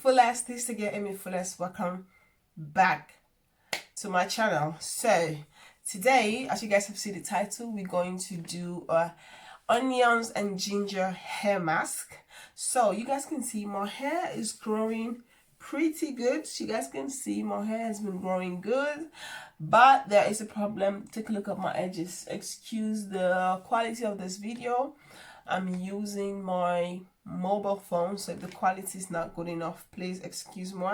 AMIFULLEST. This is again AMIFULLEST. Welcome back to my channel. So today, as you guys have seen the title, we're going to do onions and ginger hair mask. So you guys can see my hair is growing pretty good. You guys can see my hair has been growing good, but there is a problem. Take a look at my edges. Excuse the quality of this video. I'm using my mobile phone, so if the quality is not good enough, please excuse me.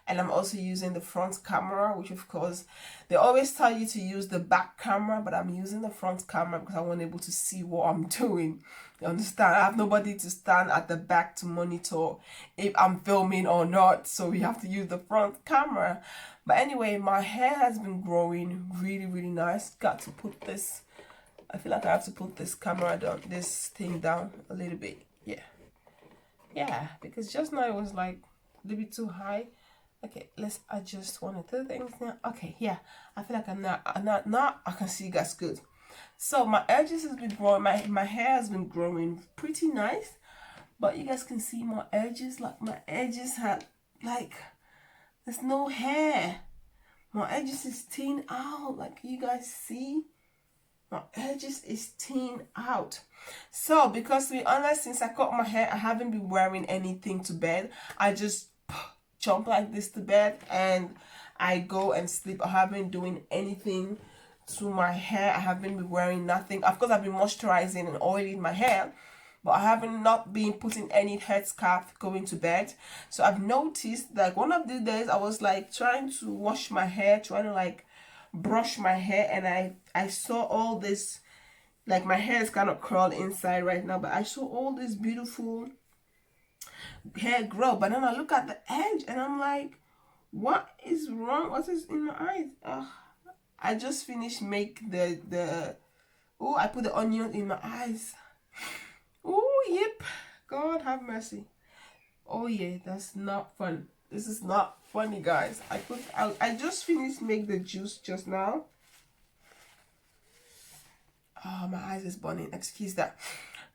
And I'm also using the front camera, which of course they always tell you to use the back camera, but I'm using the front camera because I want able to see what I'm doing. You understand? I have nobody to stand at the back to monitor if I'm filming or not, so we have to use the front camera. But anyway, my hair has been growing really nice. Got to put this, I feel like I have to put this camera down, this thing down a little bit. Yeah, because just now it was like a little bit too high. Okay, let's adjust one or two things now. Okay, yeah, I feel like I'm not I can see you guys good. So my edges has been growing, my hair has been growing pretty nice, but you guys can see my edges, like my edges have, like, there's no hair. My edges is thin out, like you guys see. My edges is thin out. So because to be honest, since I cut my hair, I haven't been wearing anything to bed. I just jump like this to bed and I go and sleep. I haven't been doing anything to my hair. I haven't been wearing nothing. Of course, I've been moisturizing and oiling my hair, but I haven't not been putting any headscarf going to bed. So I've noticed that one of the days I was like trying to wash my hair, trying to like brush my hair, and I saw all this, like my hair is kind of curled inside right now, but I saw all this beautiful hair grow. But then I look at the edge and I'm like, what is wrong? What is in my eyes? I just finished make I put the onion in my eyes. Oh yep, God have mercy. Oh yeah, that's not fun. This is not funny, guys. I just finished make the juice just now. Oh, my eyes is burning. Excuse that.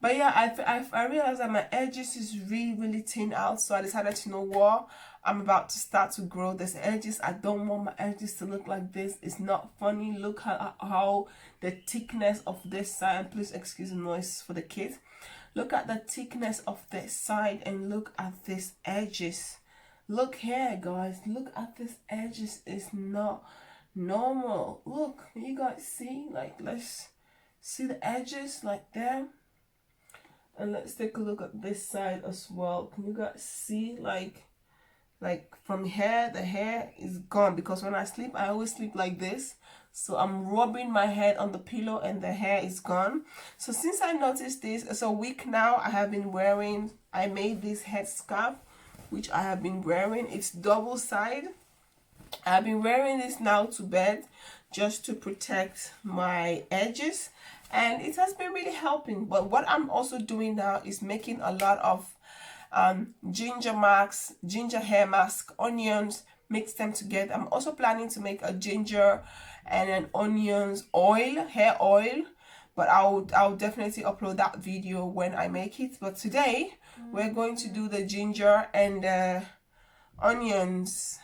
But yeah, I realized that my edges is really thin out, so I decided to know what, I'm about to start to grow this edges. I don't want my edges to look like this. It's not funny. Look how the thickness of this side. Please excuse the noise for the kids. Look at the thickness of this side and look at these edges. Look here, guys. Look at this edges. It's not normal. Look, you guys see? Like, let's see the edges like there. And let's take a look at this side as well. Can you guys see? Like from here, the hair is gone, because when I sleep, I always sleep like this. So I'm rubbing my head on the pillow and the hair is gone. So since I noticed this, it's a week now, I made this head scarf, which I have been wearing. It's double side. I've been wearing this now to bed just to protect my edges, and it has been really helping. But what I'm also doing now is making a lot of ginger hair mask, onions, mix them together. I'm also planning to make a ginger and an onions oil, hair oil, but I'll definitely upload that video when I make it. But today we're going to do the ginger and onions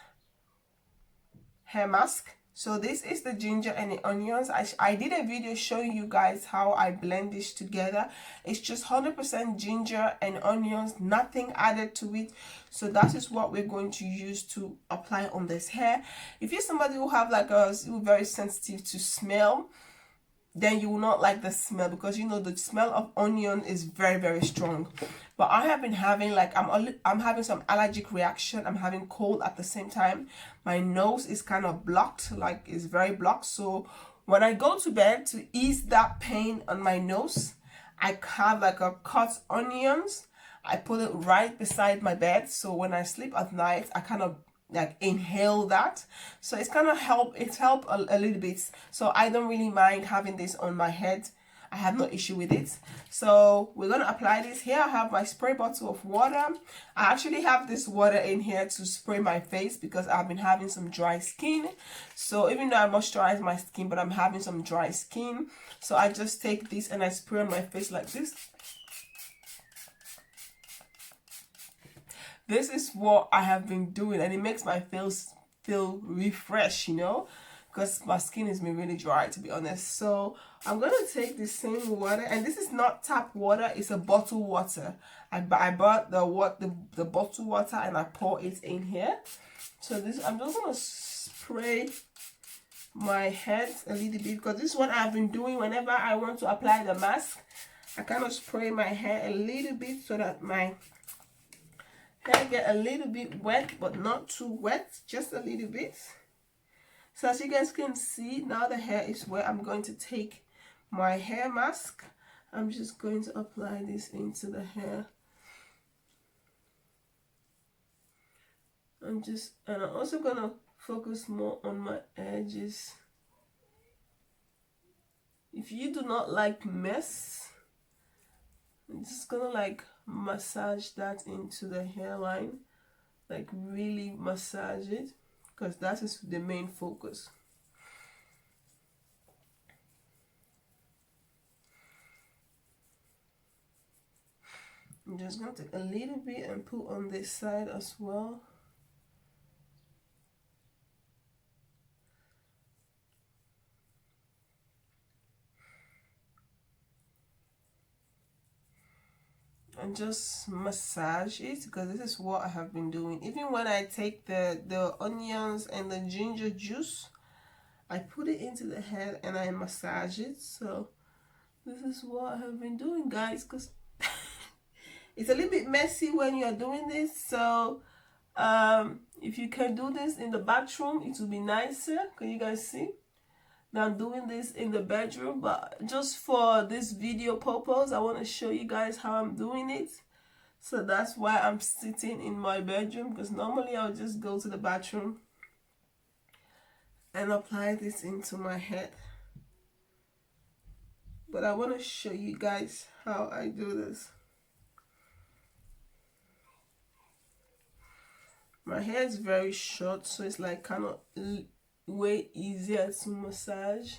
hair mask. So this is the ginger and the onions. I did a video showing you guys how I blend this together. It's just 100% ginger and onions, nothing added to it. So that is what we're going to use to apply on this hair. If you're somebody who have like who's very sensitive to smell, then you will not like the smell, because you know the smell of onion is very strong. But I have been having like I'm having some allergic reaction. I'm having cold at the same time. My nose is kind of blocked, like it's very blocked. So when I go to bed, to ease that pain on my nose, I have like a cut onions. I put it right beside my bed, so when I sleep at night, I kind of like inhale that. So it's kind of help a little bit. So I don't really mind having this on my head. I have no issue with it. So we're going to apply this. Here I have my spray bottle of water. I actually have this water in here to spray my face because I've been having some dry skin. So even though I moisturize my skin, but I'm having some dry skin, so I just take this and I spray on my face like this. this is what I have been doing, and it makes my face feel refreshed, you know, because my skin has been really dry, to be honest. So I'm gonna take the same water, and this is not tap water, it's a bottled water. I bought the bottled water and I pour it in here. So this, I'm just gonna spray my head a little bit, because this is what I've been doing whenever I want to apply the mask. I kind of spray my hair a little bit so that my hair get a little bit wet, but not too wet, just a little bit. So as you guys can see, now the hair is wet. I'm going to take my hair mask. I'm just going to apply this into the hair. I'm also gonna focus more on my edges. If you do not like mess, I'm just gonna like massage that into the hairline, like really massage it, because that is the main focus. I'm just going to take a little bit and put on this side as well. And just massage it, because this is what I have been doing. Even when I take the onions and the ginger juice, I put it into the head and I massage it. So this is what I have been doing, guys, because it's a little bit messy when you're doing this. So if you can do this in the bathroom, it will be nicer. Can you guys see? Now I'm doing this in the bedroom, but just for this video purpose, I want to show you guys how I'm doing it. So that's why I'm sitting in my bedroom, because normally I'll just go to the bathroom and apply this into my head. But I want to show you guys how I do this. My hair is very short, so it's like kind of way easier to massage.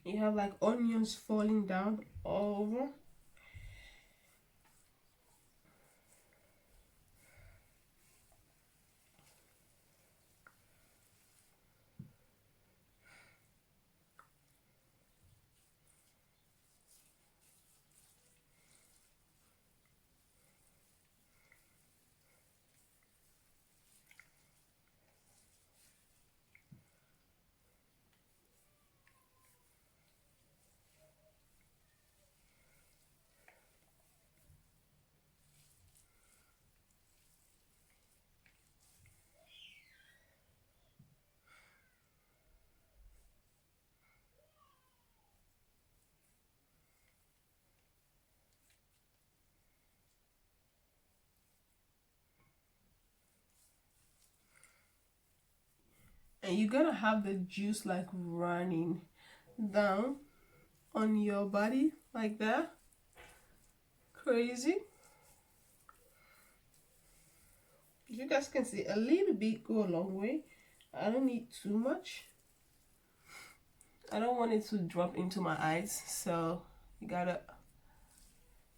You have like onions falling down all over. And you're gonna have the juice like running down on your body like that. Crazy. You guys can see a little bit go a long way. I don't need too much. I don't want it to drop into my eyes, so you gotta,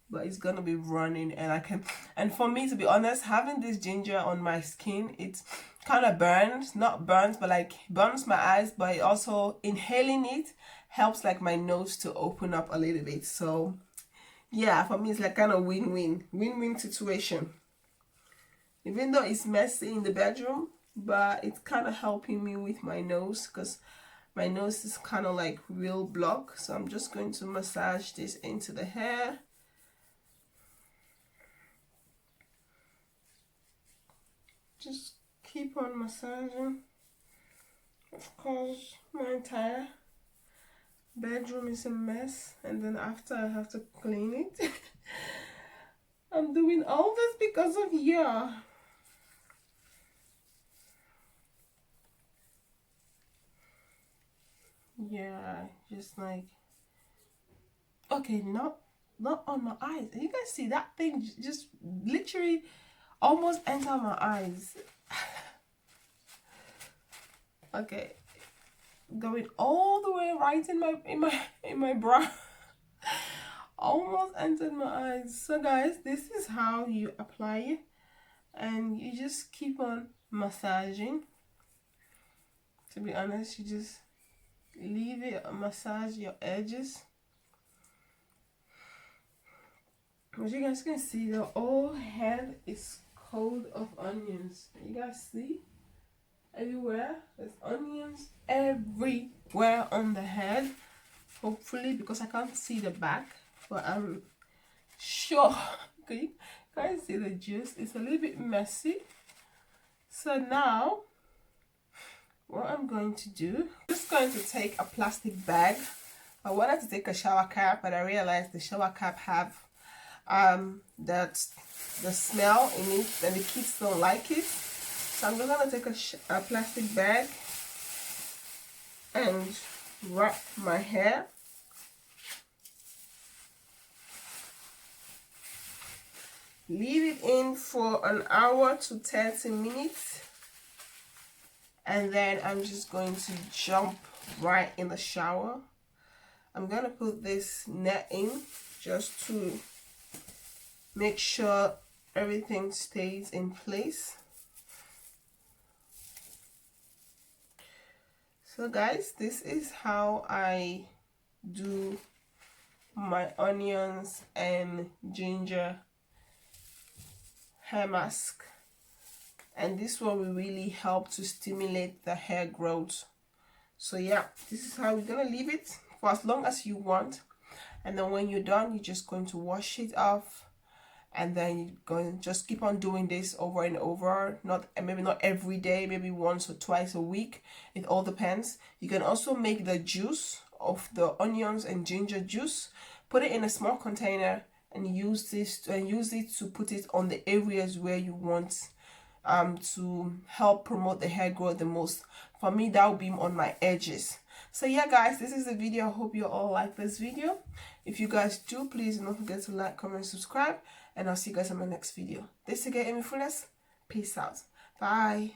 but it's gonna be running, and I can, and for me, to be honest, having this ginger on my skin, it's kind of burns, not burns, but like burns my eyes, but it also, inhaling it helps like my nose to open up a little bit. So yeah, for me it's like kind of win-win situation, even though it's messy in the bedroom, but it's kind of helping me with my nose, because my nose is kind of like real blocked. So I'm just going to massage this into the hair. Just keep on massaging. Of course, my entire bedroom is a mess, and then after I have to clean it. I'm doing all this because of you. Yeah, just like, okay, not on my eyes. You guys see that thing just literally almost enter my eyes. Okay, going all the way right in my brow. almost entered my eyes. So guys, this is how you apply it, and you just keep on massaging. To be honest, you just leave it, massage your edges. As you guys can see, the whole head is coated of onions. You guys see? Everywhere. There's onions everywhere on the head. Hopefully, because I can't see the back, but I'm sure. Okay, you guys see the juice? It's a little bit messy. So now, what I'm going to do, I'm just going to take a plastic bag. I wanted to take a shower cap, but I realized the shower cap have that the smell in it, and the kids don't like it. So I'm just gonna take a plastic bag and wrap my hair. Leave it in for an hour to 30 minutes, and then I'm just going to jump right in the shower. I'm gonna put this net in just to make sure everything stays in place. So guys, this is how I do my onions and ginger hair mask, and this one will really help to stimulate the hair growth. So yeah, this is how we're gonna leave it for as long as you want, and then when you're done, you're just going to wash it off. And then you're going to just keep on doing this over and over. Maybe not every day, maybe once or twice a week. It all depends. You can also make the juice of the onions and ginger juice, put it in a small container, and use it to put it on the areas where you want to help promote the hair growth the most. For me, that will be on my edges. So yeah guys, this is the video. I hope you all like this video. If you guys do, please don't forget to like, comment, subscribe, and I'll see you guys in my next video. This is again AMIFULLEST. Peace out. Bye.